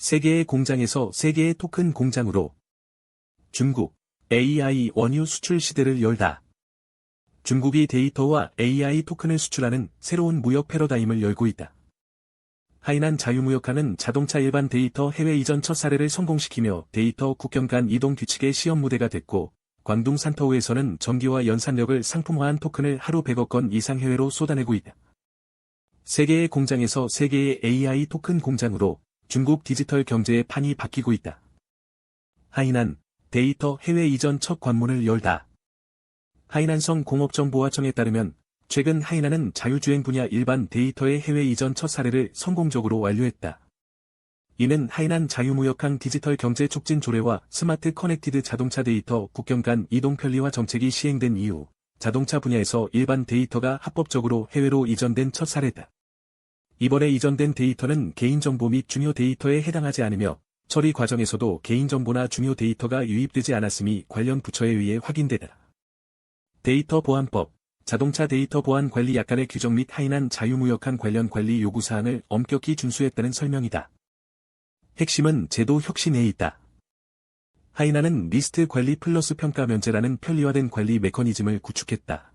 세개의 공장에서 세개의 토큰 공장으로. 중국, AI 원유 수출 시대를 열다. 중국이 데이터와 AI 토큰을 수출하는 새로운 무역 패러다임을 열고 있다. 하이난 자유무역화는 자동차 일반 데이터 해외 이전 첫 사례를 성공시키며 데이터 국경 간 이동 규칙의 시험 무대가 됐고, 광둥 산터우에서는 전기와 연산력을 상품화한 토큰을 하루 100억 건 이상 해외로 쏟아내고 있다. 세개의 공장에서 세개의 AI 토큰 공장으로 중국 디지털 경제의 판이 바뀌고 있다. 하이난, 데이터 해외 이전 첫 관문을 열다. 하이난성 공업정보화청에 따르면 최근 하이난은 자율주행 분야 일반 데이터의 해외 이전 첫 사례를 성공적으로 완료했다. 이는 하이난 자유무역항 디지털 경제 촉진 조례와 스마트 커넥티드 자동차 데이터 국경 간 이동 편리화 정책이 시행된 이후 자동차 분야에서 일반 데이터가 합법적으로 해외로 이전된 첫 사례다. 이번에 이전된 데이터는 개인정보 및 중요 데이터에 해당하지 않으며 처리 과정에서도 개인정보나 중요 데이터가 유입되지 않았음이 관련 부처에 의해 확인되다. 데이터 보안법, 자동차 데이터 보안 관리 약관의 규정 및 하이난 자유무역항 관련 관리 요구사항을 엄격히 준수했다는 설명이다. 핵심은 제도 혁신에 있다. 하이난은 리스트 관리 플러스 평가 면제라는 편리화된 관리 메커니즘을 구축했다.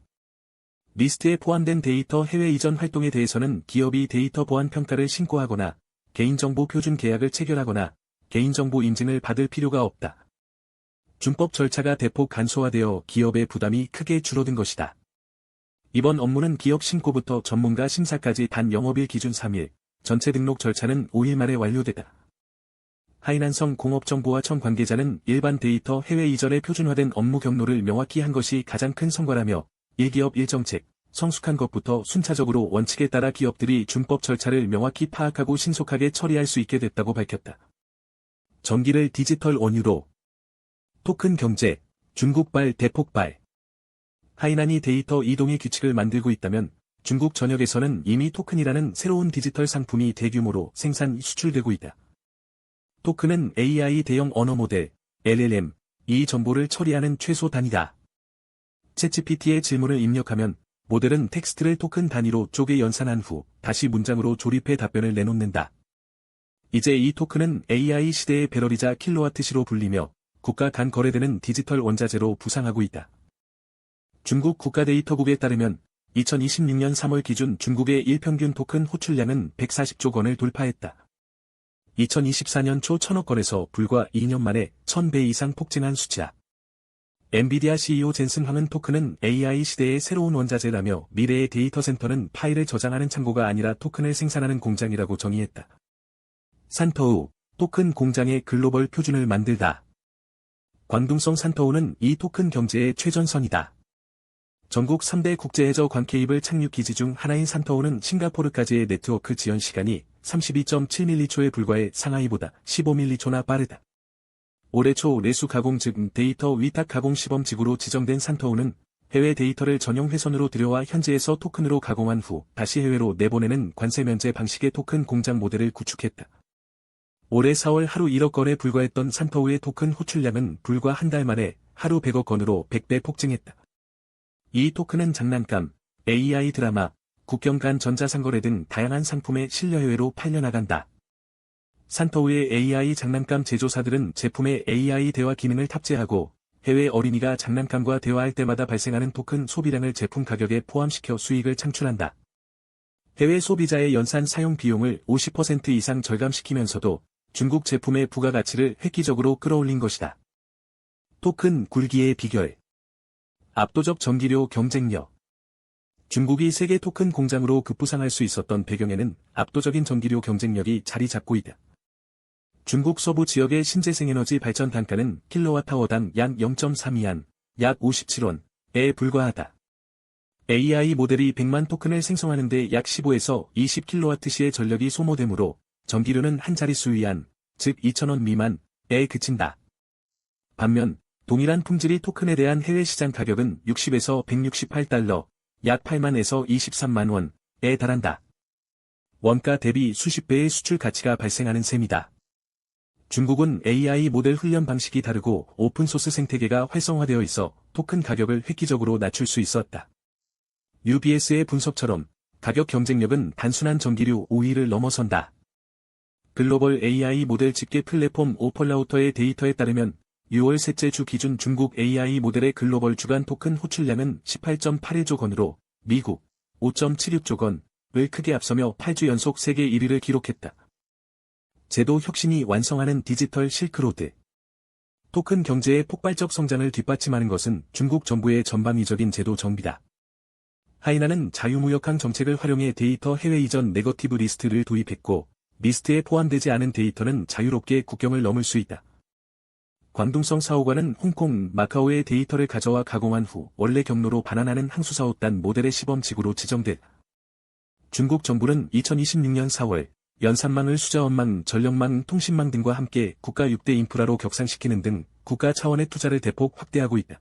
리스트에 포함된 데이터 해외 이전 활동에 대해서는 기업이 데이터 보안 평가를 신고하거나 개인정보 표준 계약을 체결하거나 개인정보 인증을 받을 필요가 없다. 준법 절차가 대폭 간소화되어 기업의 부담이 크게 줄어든 것이다. 이번 업무는 기업 신고부터 전문가 심사까지 단 영업일 기준 3일, 전체 등록 절차는 5일 만에 완료됐다. 하이난성 공업정보화청 관계자는 일반 데이터 해외 이전의 표준화된 업무 경로를 명확히 한 것이 가장 큰 성과라며 1기업 1정책, 성숙한 것부터 순차적으로 원칙에 따라 기업들이 준법 절차를 명확히 파악하고 신속하게 처리할 수 있게 됐다고 밝혔다. 전기를 디지털 원유로. 토큰 경제, 중국발 대폭발. 하이난이 데이터 이동의 규칙을 만들고 있다면 중국 전역에서는 이미 토큰이라는 새로운 디지털 상품이 대규모로 생산 수출되고 있다. 토큰은 AI 대형 언어 모델, LLM, 이 정보를 처리하는 최소 단위다. 챗GPT의 질문을 입력하면 모델은 텍스트를 토큰 단위로 쪼개 연산한 후 다시 문장으로 조립해 답변을 내놓는다. 이제 이 토큰은 AI 시대의 배럴이자 킬로와트시로 불리며 국가 간 거래되는 디지털 원자재로 부상하고 있다. 중국 국가데이터국에 따르면 2026년 3월 기준 중국의 일평균 토큰 호출량은 140조 건을 돌파했다. 2024년 초 1000억 건에서 불과 2년 만에 1000배 이상 폭증한 수치다. 엔비디아 CEO 젠슨 황은 토큰은 AI 시대의 새로운 원자재라며 미래의 데이터 센터는 파일을 저장하는 창고가 아니라 토큰을 생산하는 공장이라고 정의했다. 산터우, 토큰 공장의 글로벌 표준을 만들다. 광둥성 산터우는 이 토큰 경제의 최전선이다. 전국 3대 국제해저 광케이블 착륙 기지 중 하나인 산터우는 싱가포르까지의 네트워크 지연 시간이 32.7m초에 불과해 상하이보다 15m초나 빠르다. 올해 초 내수 가공 즉 데이터 위탁 가공 시범 지구로 지정된 산터우는 해외 데이터를 전용 회선으로 들여와 현지에서 토큰으로 가공한 후 다시 해외로 내보내는 관세 면제 방식의 토큰 공장 모델을 구축했다. 올해 4월 하루 1억 건에 불과했던 산터우의 토큰 호출량은 불과 한 달 만에 하루 100억 건으로 100배 폭증했다. 이 토큰은 장난감, AI 드라마, 국경 간 전자상거래 등 다양한 상품에 실려 해외로 팔려나간다. 산터우의 AI 장난감 제조사들은 제품에 AI 대화 기능을 탑재하고 해외 어린이가 장난감과 대화할 때마다 발생하는 토큰 소비량을 제품 가격에 포함시켜 수익을 창출한다. 해외 소비자의 연산 사용 비용을 50% 이상 절감시키면서도 중국 제품의 부가가치를 획기적으로 끌어올린 것이다. 토큰 굴기의 비결. 압도적 전기료 경쟁력. 중국이 세계 토큰 공장으로 급부상할 수 있었던 배경에는 압도적인 전기료 경쟁력이 자리 잡고 있다. 중국 서부 지역의 신재생에너지 발전 단가는 킬로와트아워당 약 0.32안, 약 57원에 불과하다. AI 모델이 100만 토큰을 생성하는 데 약 15에서 20kWh의 전력이 소모되므로 전기료는 한 자릿수 위안, 즉 2,000원 미만에 그친다. 반면 동일한 품질의 토큰에 대한 해외 시장 가격은 60에서 168달러, 약 8만에서 23만 원에 달한다. 원가 대비 수십 배의 수출 가치가 발생하는 셈이다. 중국은 AI 모델 훈련 방식이 다르고 오픈소스 생태계가 활성화되어 있어 토큰 가격을 획기적으로 낮출 수 있었다. UBS의 분석처럼 가격 경쟁력은 단순한 전기료 5위를 넘어선다. 글로벌 AI 모델 집계 플랫폼 오펄라우터의 데이터에 따르면 6월 셋째 주 기준 중국 AI 모델의 글로벌 주간 토큰 호출량은 18.81조 건으로 미국 5.76조 건을 크게 앞서며 8주 연속 세계 1위를 기록했다. 제도 혁신이 완성하는 디지털 실크로드. 토큰 경제의 폭발적 성장을 뒷받침하는 것은 중국 정부의 전방위적인 제도 정비다. 하이나는 자유무역항 정책을 활용해 데이터 해외 이전 네거티브 리스트를 도입했고, 리스트에 포함되지 않은 데이터는 자유롭게 국경을 넘을 수 있다. 광둥성 사호관은 홍콩, 마카오의 데이터를 가져와 가공한 후 원래 경로로 반환하는 항수사업단 모델의 시범지구로 지정됐다. 중국 정부는 2026년 4월 연산망을 수자원망, 전력망, 통신망 등과 함께 국가 6대 인프라로 격상시키는 등 국가 차원의 투자를 대폭 확대하고 있다.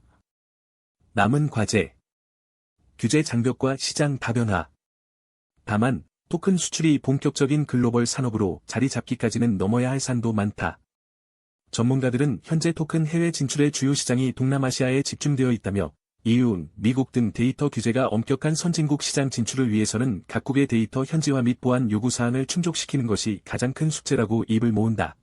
남은 과제. 규제 장벽과 시장 다변화. 다만, 토큰 수출이 본격적인 글로벌 산업으로 자리 잡기까지는 넘어야 할 산도 많다. 전문가들은 현재 토큰 해외 진출의 주요 시장이 동남아시아에 집중되어 있다며, EU, 미국 등 데이터 규제가 엄격한 선진국 시장 진출을 위해서는 각국의 데이터 현지화 및 보안 요구사항을 충족시키는 것이 가장 큰 숙제라고 입을 모은다.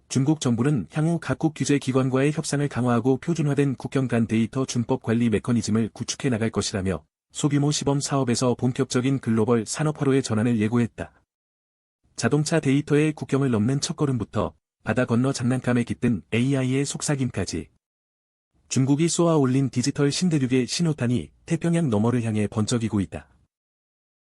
중국 정부는 향후 각국 규제 기관과의 협상을 강화하고 표준화된 국경 간 데이터 준법 관리 메커니즘을 구축해 나갈 것이라며 소규모 시범 사업에서 본격적인 글로벌 산업화로의 전환을 예고했다. 자동차 데이터의 국경을 넘는 첫걸음부터 바다 건너 장난감에 깃든 AI의 속삭임까지 중국이 쏘아 올린 디지털 신대륙의 신호탄이 태평양 너머를 향해 번쩍이고 있다.